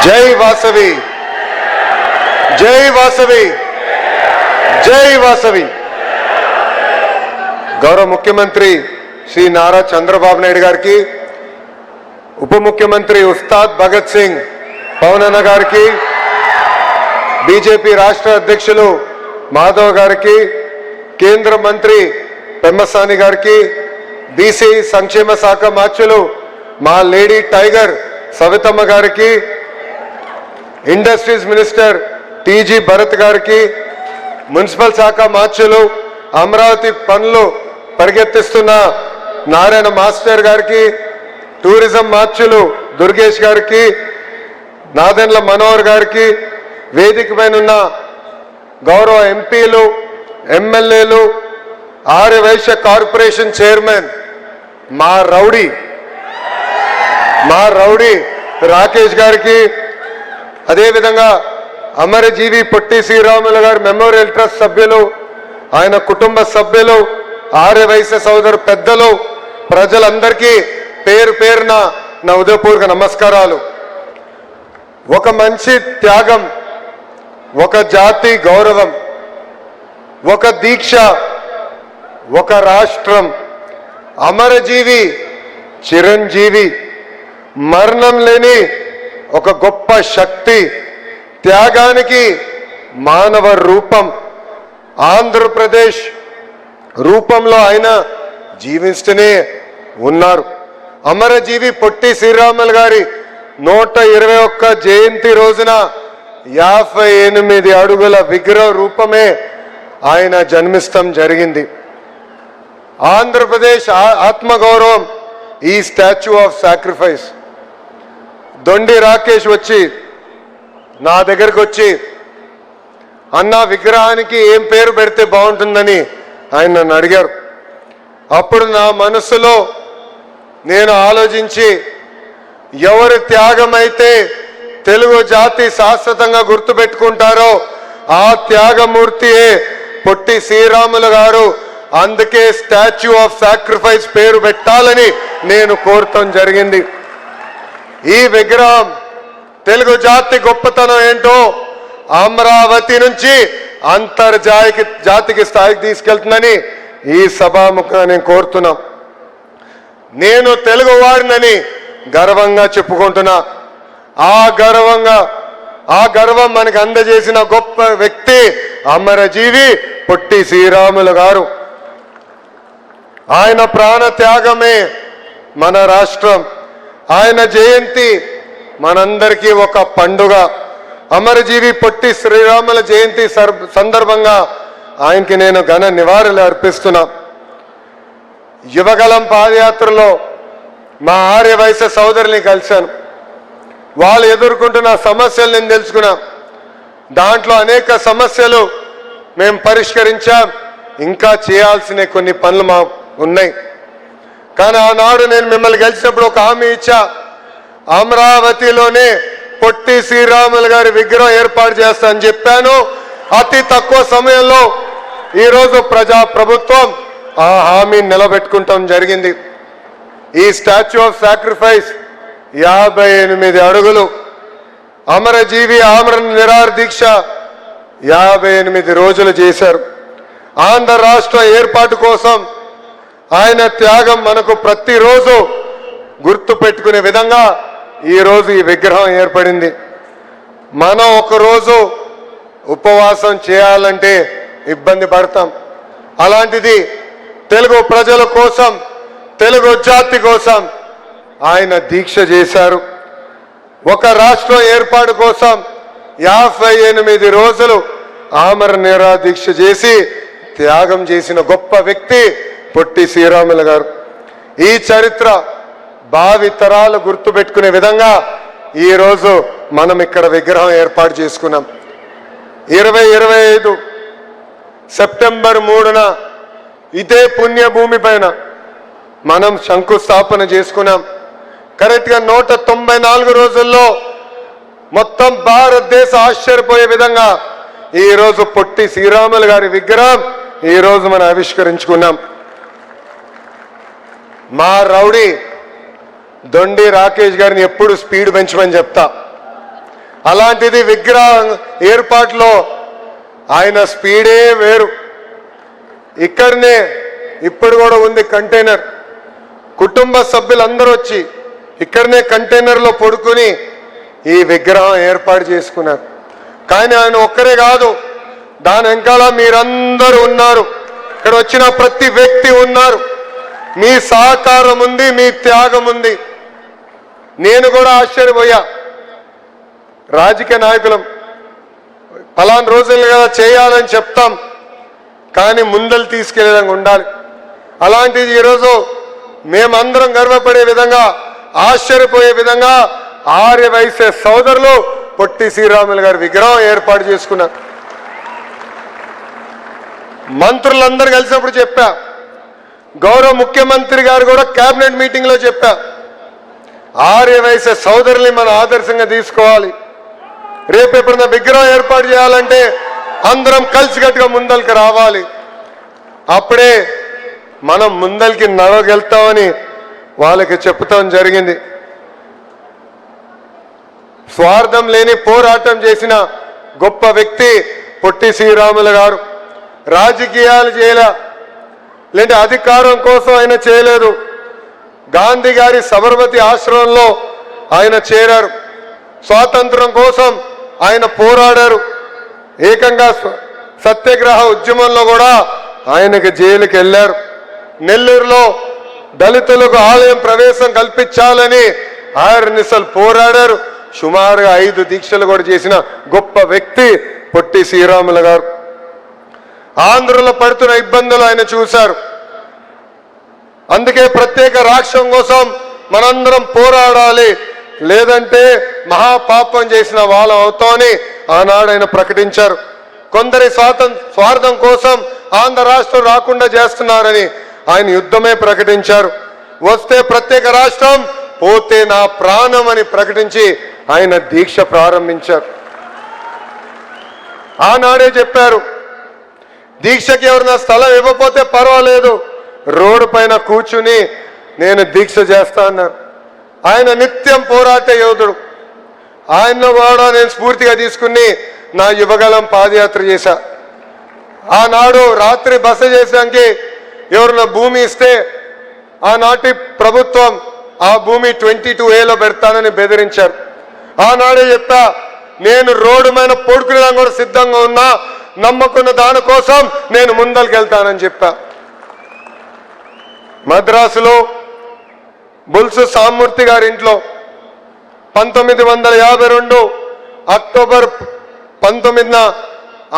జై వాసవి, జై వాసవి, జై వాసవి. గౌరవ ముఖ్యమంత్రి శ్రీ నారా చంద్రబాబు నాయుడు గారికి, ఉప ముఖ్యమంత్రి ఉస్తాద్ భగత్ సింగ్ పవన్ అన్న గారికి, బీజేపీ రాష్ట్ర అధ్యక్షులు మాధవ్ గారికి, కేంద్ర మంత్రి పెమ్మసాని గారికి, బీసీ సంక్షేమ శాఖ మార్చులు మా లేడీ టైగర్ సవితమ్మ గారికి, ఇండస్ట్రీస్ మినిస్టర్ టీజీ భరత్ గారికి, మున్సిపల్ శాఖ మార్చులు అమరావతి పనులు పరిగెత్తిస్తున్న నారాయణ మాస్టర్ గారికి, టూరిజం మార్చులు దుర్గేష్ గారికి, నాదెండ్ల మనోహర్ గారికి, వేదిక పైన ఉన్న గౌరవ ఎంపీలు, ఎమ్మెల్యేలు, ఆర్య వైశ్య కార్పొరేషన్ చైర్మన్ మా రౌడీ రాకేష్ గారికి, అదేవిధంగా అమరజీవి పొట్టి శ్రీరాములు గారి మెమోరియల్ ట్రస్ట్ సభ్యులు, ఆయన కుటుంబ సభ్యులు, ఆర్య వైశ్య సోదరు పెద్దలు, ప్రజలందరికీ పేరు పేరున నా ఉదయపూర్వక నమస్కారాలు. ఒక మనిషి త్యాగం, ఒక జాతి గౌరవం, ఒక దీక్ష, ఒక రాష్ట్రం, అమరజీవి చిరంజీవి, మరణం లేని ఒక గొప్ప శక్తి, త్యాగానికి మానవ రూపం, ఆంధ్రప్రదేశ్ రూపంలో ఆయన జీవిస్తూనే ఉన్నారు. అమరజీవి పొట్టి శ్రీరాములు గారి 121 జయంతి రోజున 58 అడుగుల విగ్రహ రూపమే ఆయన జన్మిస్తం జరిగింది. ఆంధ్రప్రదేశ్ ఆత్మగౌరవం ఈ స్టాచ్యూ ఆఫ్ సాక్రిఫైస్. దొండి రాకేష్ వచ్చి నా దగ్గరకు వచ్చి, అన్న విగ్రహానికి ఏం పేరు పెడితే బాగుంటుందని ఆయన నన్ను అడిగారు. అప్పుడు నా మనసులో నేను ఆలోచించి, ఎవరి త్యాగం అయితే తెలుగు జాతి శాశ్వతంగా గుర్తుపెట్టుకుంటారో ఆ త్యాగమూర్తియే పొట్టి శ్రీరాములు గారు, అందుకే స్టాచ్యూ ఆఫ్ సాక్రిఫైస్ పేరు పెట్టాలని నేను కోరటం జరిగింది. ఈ విగ్రహం తెలుగు జాతి గొప్పతనం ఏంటో అమరావతి నుంచి జాతికి స్థాయికి తీసుకెళ్తుందని ఈ సభాముఖంగా నేను కోరుతున్నా. నేను తెలుగు వారినని గర్వంగా చెప్పుకుంటున్నా. ఆ గర్వం మనకు అందజేసిన గొప్ప వ్యక్తి అమరజీవి పొట్టి శ్రీరాములు గారు. ఆయన ప్రాణ త్యాగమే మన రాష్ట్రం. ఆయన జయంతి మనందరికీ ఒక పండుగ. అమరజీవి పొట్టి శ్రీరాముల జయంతి సందర్భంగా ఆయనకి నేను ఘన నివాళులు అర్పిస్తున్నా. యువగలం పాదయాత్రలో మా ఆర్య వైశ్య సోదరుల్ని కలిశాను. వాళ్ళు ఎదుర్కొంటున్న సమస్యలు నేను తెలుసుకున్నా. దాంట్లో అనేక సమస్యలు మేము పరిష్కరించాం. ఇంకా చేయాల్సిన కొన్ని పనులు మా ఉన్నాయి. కానీ ఆనాడు నేను మిమ్మల్ని కలిసినప్పుడు ఒక హామీ ఇచ్చా, అమరావతిలోనే పొట్టి శ్రీరాములు గారి విగ్రహం ఏర్పాటు చేస్తా అని చెప్పాను. అతి తక్కువ సమయంలో ఈరోజు ప్రభుత్వం ఆ హామీని నిలబెట్టుకుంటాం జరిగింది. ఈ స్టాచ్యూ ఆఫ్ సాక్రిఫైస్ 58 అడుగులు, అమరజీవి ఆమరణ నిరాహార దీక్ష 58 రోజులు చేశారు. ఆంధ్ర రాష్ట్ర ఏర్పాటు కోసం ఆయన త్యాగం మనకు ప్రతిరోజు గుర్తు పెట్టుకునే విధంగా ఈరోజు ఈ విగ్రహం ఏర్పడింది. మనం ఒకరోజు ఉపవాసం చేయాలంటే ఇబ్బంది పడతాం. అలాంటిది తెలుగు ప్రజల కోసం, తెలుగు జాతి కోసం ఆయన దీక్ష చేశారు. ఒక రాష్ట్రం ఏర్పాటు కోసం 58 రోజులు ఆమరణ నిరాహార దీక్ష చేసి త్యాగం చేసిన గొప్ప వ్యక్తి పొట్టి శ్రీరాములు గారు. ఈ చరిత్ర భావి తరాలు గుర్తుపెట్టుకునే విధంగా ఈరోజు మనం ఇక్కడ విగ్రహం ఏర్పాటు చేసుకున్నాం. 2025 సెప్టెంబర్ 3న ఇదే పుణ్యభూమి పైన మనం శంకుస్థాపన చేసుకున్నాం. కరెక్ట్గా 194 రోజుల్లో మొత్తం భారతదేశం ఆశ్చర్యపోయే విధంగా ఈరోజు పొట్టి శ్రీరాములు గారి విగ్రహం ఈరోజు మనం ఆవిష్కరించుకున్నాం. మా రౌడీ దొండి రాకేష్ గారిని ఎప్పుడు స్పీడ్ పెంచమని చెప్తా. అలాంటిది విగ్రహ ఏర్పాటులో ఆయన స్పీడే వేరు. ఇక్కడనే ఇప్పుడు కూడా ఉంది కంటైనర్. కుటుంబ సభ్యులందరూ వచ్చి ఇక్కడనే కంటైనర్లో పడుకుని ఈ విగ్రహం ఏర్పాటు చేసుకున్నారు. కానీ ఆయన ఒక్కరే కాదు, దాని వెనకాల మీరందరూ ఉన్నారు. ఇక్కడ వచ్చిన ప్రతి వ్యక్తి ఉన్నారు. మీ సహకారం ఉంది, మీ త్యాగం ఉంది. నేను కూడా ఆశ్చర్యపోయా. రాజకీయ నాయకులం పలానా రోజులు కదా చేయాలని చెప్తాం, కానీ ముందలు తీసుకెళ్లేదంగా ఉండాలి. అలాంటిది ఈరోజు మేమందరం గర్వపడే విధంగా, ఆశ్చర్యపోయే విధంగా ఆర్యవైశ్య సోదరులు పొట్టి శ్రీరాములు గారి విగ్రహం ఏర్పాటు చేసుకున్నారు. మంత్రులందరూ కలిసినప్పుడు చెప్పా, గౌరవ ముఖ్యమంత్రి గారు కూడా కేబినెట్ మీటింగ్ లో చెప్పా, ఆర్యవైశ్య సోదరుల్ని మనం ఆదర్శంగా తీసుకోవాలి. రేపు ఎప్పుడైనా విగ్రహం ఏర్పాటు చేయాలంటే అందరం కలిసికట్టుగా ముందరికి రావాలి. అప్పుడే మనం ముందరికి నడవగలుగుతామని వాళ్ళకి చెప్తాం జరిగింది. స్వార్థం లేని పోరాటం చేసిన గొప్ప వ్యక్తి పొట్టి శ్రీరాములు గారు. రాజకీయాలు చేయలే, లేదంటే అధికారం కోసం ఆయన చేయలేదు. గాంధీ గారి సబర్మతి ఆశ్రమంలో ఆయన చేరారు. స్వాతంత్రం కోసం ఆయన పోరాడారు. ఏకంగా సత్యాగ్రహ ఉద్యమంలో కూడా ఆయనకి జైలుకి వెళ్ళారు. నెల్లూరులో దళితులకు ఆలయం ప్రవేశం కల్పించాలని ఆర్నిసలు పోరాడారు. సుమారుగా 5 దీక్షలు కూడా చేసిన గొప్ప వ్యక్తి పొట్టి శ్రీరాములు గారు. ఆంధ్రలో పడుతున్న ఇబ్బందులు ఆయన చూశారు. అందుకే ప్రత్యేక రాష్ట్రం కోసం మనందరం పోరాడాలి, లేదంటే మహాపాపం చేసిన వాళ్ళం అవుతామని ఆనాడు ఆయన ప్రకటించారు. కొందరి స్వార్థం కోసం ఆంధ్ర రాష్ట్రం రాకుండా చేస్తున్నారని ఆయన యుద్ధమే ప్రకటించారు. వస్తే ప్రత్యేక రాష్ట్రం, పోతే నా ప్రాణం అని ప్రకటించి ఆయన దీక్ష ప్రారంభించారు. ఆనాడే చెప్పారు, దీక్షకి ఎవరైనా స్థలం ఇవ్వకపోతే పర్వాలేదు, రోడ్డు పైన కూర్చుని నేను దీక్ష చేస్తా అన్నారు. ఆయన నిత్యం పోరాట యోధుడు. ఆయన్ను కూడా నేను స్ఫూర్తిగా తీసుకుని నా యువగలం పాదయాత్ర చేశా. ఆనాడు రాత్రి బస చేసానికి ఎవరైనా భూమి ఇస్తే ఆనాటి ప్రభుత్వం ఆ భూమి 22A పెడతానని బెదిరించారు. ఆనాడే చెప్పా, నేను రోడ్డు మీద పొడుకునేలా కూడా సిద్ధంగా ఉన్నా, నమ్మకున్న దానికోసం నేను ముందరికి వెళ్తానని చెప్పా. మద్రాసులో బుల్సు సామూర్తి గారి ఇంట్లో 1952 అక్టోబర్ 19న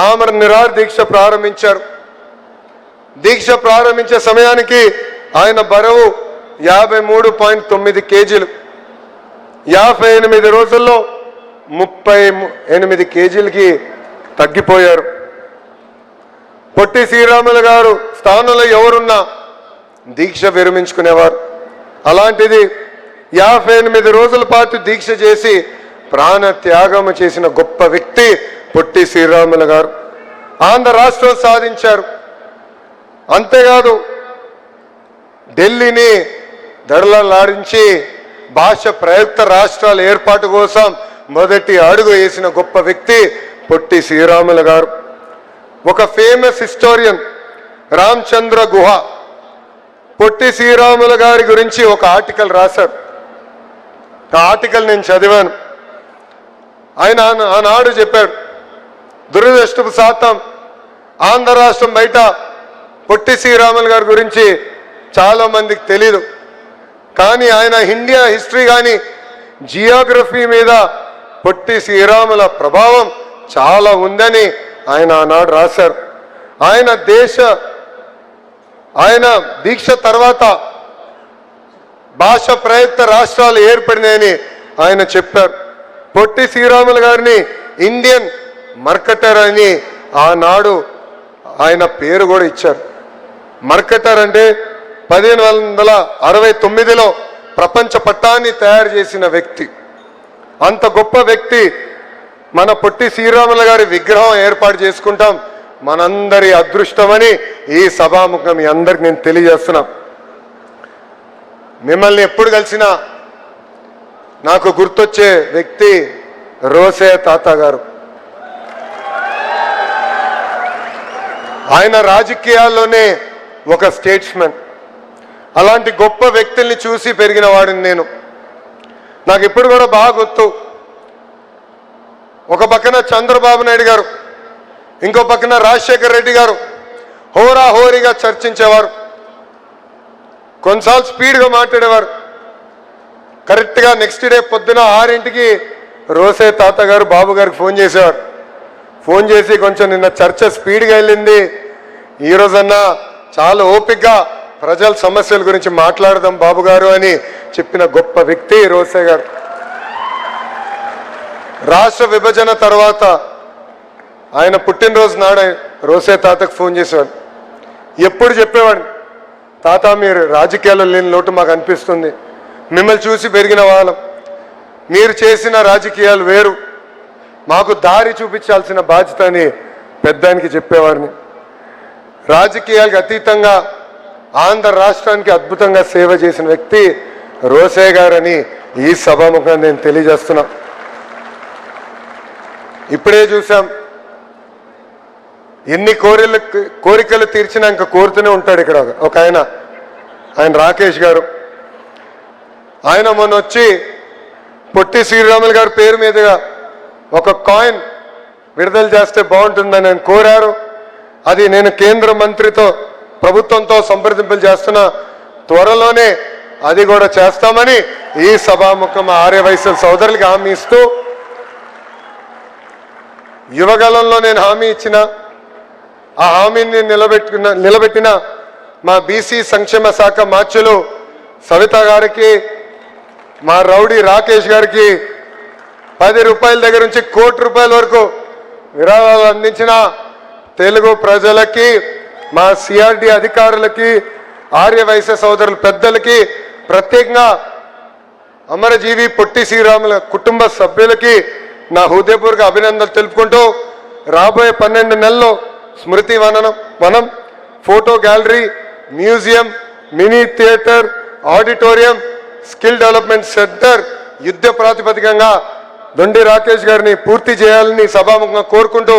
ఆమర నిరాహార దీక్ష ప్రారంభించారు. దీక్ష ప్రారంభించే సమయానికి ఆయన బరువు 53.9 కేజీలు. 58 రోజుల్లో 38 కేజీలకి తగ్గిపోయారు. పొట్టి శ్రీరాములు గారు స్థానంలో ఎవరున్నా దీక్ష విరమించుకునేవారు. అలాంటిది 58 రోజుల పాటు దీక్ష చేసి ప్రాణ త్యాగం చేసిన గొప్ప వ్యక్తి పొట్టి శ్రీరాములు గారు. ఆంధ్ర రాష్ట్రం సాధించారు. అంతేకాదు ఢిల్లీని దడలాడించి భాష ప్రయుక్త రాష్ట్రాల ఏర్పాటు కోసం మొదటి అడుగు వేసిన గొప్ప వ్యక్తి పొట్టి శ్రీరాములు గారు. ఒక ఫేమస్ హిస్టోరియన్ రామచంద్ర గుహ పొట్టి శ్రీరాములు గారి గురించి ఒక ఆర్టికల్ రాశారు. ఆ ఆర్టికల్ నేను చదివాను. ఆయన ఆనాడు చెప్పాడు, దురదృష్టపు శాతం ఆంధ్ర రాష్ట్రం బయట పొట్టి శ్రీరాములు గారి గురించి చాలా మందికి తెలీదు. కానీ ఆయన ఇండియా హిస్టరీ కానీ జియోగ్రఫీ మీద పొట్టి శ్రీరాముల ప్రభావం చాలా ఉందని ఆయన ఆనాడు రాశారు. ఆయన దీక్ష తర్వాత భాష ప్రయుక్త రాష్ట్రాలు ఏర్పడినాయని ఆయన చెప్పారు. పొట్టి శ్రీరాములు గారిని ఇండియన్ మర్కటర్ అని ఆనాడు ఆయన పేరు కూడా ఇచ్చారు. మర్కటర్ అంటే 1569లో ప్రపంచ పట్టాన్ని తయారు చేసిన వ్యక్తి. అంత గొప్ప వ్యక్తి మన పొట్టి శ్రీరాములు గారి విగ్రహం ఏర్పాటు చేసుకుంటాం. మనందరి అదృష్టమని ఈ సభాముఖం మీ అందరికి నేను తెలియజేస్తున్నా. మిమ్మల్ని ఎప్పుడు కలిసినా నాకు గుర్తొచ్చే వ్యక్తి రోసే తాత గారు. ఆయన రాజకీయాల్లోనే ఒక స్టేట్స్మెన్. అలాంటి గొప్ప వ్యక్తుల్ని చూసి పెరిగిన వాడిని నేను. నాకు ఇప్పుడు కూడా బాగా గుర్తు, ఒక పక్కన చంద్రబాబు నాయుడు గారు, ఇంకో పక్కన రాజశేఖర్ రెడ్డి గారు హోరాహోరీగా చర్చించేవారు. కొన్నిసార్లు స్పీడ్గా మాట్లాడేవారు. కరెక్ట్గా నెక్స్ట్ డే పొద్దున 6ంటికి రోసే తాత గారు బాబు గారికి ఫోన్ చేసేవారు. ఫోన్ చేసి కొంచెం నిన్న చర్చ స్పీడ్గా వెళ్ళింది, ఈరోజన్నా చాలా ఓపికగా ప్రజల సమస్యల గురించి మాట్లాడదాం బాబు గారు అని చెప్పిన గొప్ప వ్యక్తి రోసే గారు. రాష్ట్ర విభజన తర్వాత ఆయన పుట్టినరోజు నాడు రోసే తాతకు ఫోన్ చేసేవాడు. ఎప్పుడు చెప్పేవాడు, తాత మీరు రాజకీయాల్లో లేని లోటు మాకు అనిపిస్తుంది, మిమ్మల్ని చూసి పెరిగిన వాళ్ళం, మీరు చేసిన రాజకీయాలు వేరు, మాకు దారి చూపించాల్సిన బాధ్యత అని పెద్దానికి చెప్పేవాడిని. రాజకీయాలకు అతీతంగా ఆంధ్ర రాష్ట్రానికి అద్భుతంగా సేవ చేసిన వ్యక్తి రోసే గారని ఈ సభాముఖంగా నేను తెలియజేస్తున్నా. ఇప్పుడే చూసాం, ఎన్ని కోరికలు తీర్చినా ఇంకా కోరుతూనే ఉంటాడు ఇక్కడ ఒక ఆయన రాకేష్ గారు. ఆయన మొన్న వచ్చి పొట్టి శ్రీరాములు గారి పేరు మీదుగా ఒక కాయిన్ విడుదల చేస్తే బాగుంటుందని ఆయన కోరారు. అది నేను కేంద్ర మంత్రితో ప్రభుత్వంతో సంప్రదింపులు చేస్తున్న, త్వరలోనే అది కూడా చేస్తామని ఈ సభాముఖం ఆర్యవైశ్య సోదరులకి హామీ ఇస్తూ, యువగలంలో నేను హామీ ఇచ్చిన ఆ హామీని నిలబెట్టిన మా బీసీ సంక్షేమ శాఖ మార్చులు సవిత గారికి, మా రౌడీ రాకేష్ గారికి 10 రూపాయల దగ్గర నుంచి ₹1 కోటి వరకు విరాళాలు అందించిన తెలుగు ప్రజలకి, మా సిఆర్డి అధికారులకి, ఆర్యవైశ్య సోదరుల పెద్దలకి, ప్రత్యేకంగా అమరజీవి పొట్టి శ్రీరాముల కుటుంబ సభ్యులకి నా హృదయపూర్వక అభినందనలు తెలుపుకుంటూ, రాబోయే 12 నెలల్లో స్మృతి వనం, photo gallery, museum, mini theatre, auditorium, skill development centre యుద్ధ ప్రాతిపదికంగా దొండి రాకేష్ గారిని పూర్తి చేయాలని సభాముఖంగా కోరుకుంటూ,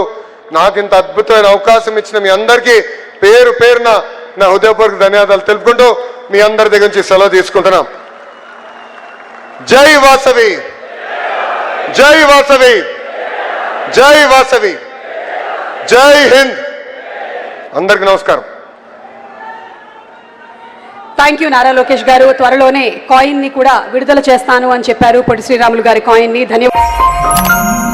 నాకు ఇంత అద్భుతమైన అవకాశం ఇచ్చిన మీ అందరికీ పేరు పేరున నా హృదయపూర్వక ధన్యవాదాలు తెలుపుకుంటూ మీ అందరి దగ్గర నుంచి సెలవు తీసుకుంటున్నాం. జై వాసవి, జై వాసవి, జై వాసవి, జై హింద్. అందరికి నమస్కారం. థ్యాంక్ యూ నారా లోకేష్ గారు. త్వరలోనే కాయిన్ ని కూడా విడుదల చేస్తాను అని చెప్పారు. పొట్టి శ్రీరాములు గారి కాయిన్ ని. ధన్యవాదాలు.